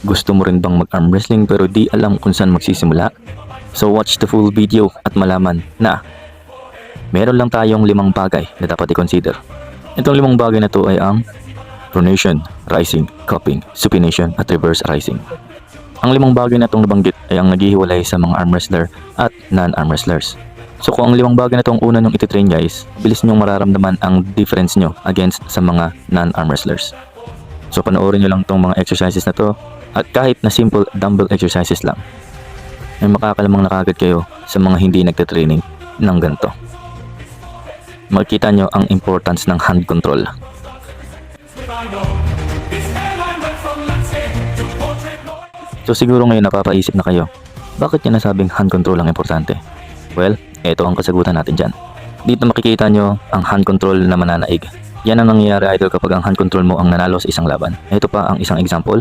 Gusto mo rin bang mag-arm wrestling pero di alam kung saan magsisimula? So watch the full video at malaman na meron lang tayong 5 bagay na dapat i-consider. Itong 5 bagay na to ay ang pronation, rising, cupping, supination at reverse rising. Ang 5 bagay na itong nabanggit ay ang naghihiwalay sa mga arm wrestler at non-arm wrestlers. So kung ang 5 bagay na itong una nyong ititrain guys, bilis nyong mararamdaman ang difference nyo against sa mga non-arm wrestlers. So panoorin nyo lang itong mga exercises na to at kahit na simple dumbbell exercises lang, ay makakalamang na kagad kayo sa mga hindi nagtitraining ng ganito. Makikita nyo ang importance ng hand control. So siguro ngayon napapaisip na kayo, bakit nyo nasabing hand control ang importante? Well, eto ang kasagutan natin dyan. Dito makikita nyo ang hand control na mananaig. Yan ang nangyayari idol kapag ang hand control mo ang nanalo sa isang laban. Ito pa ang isang example.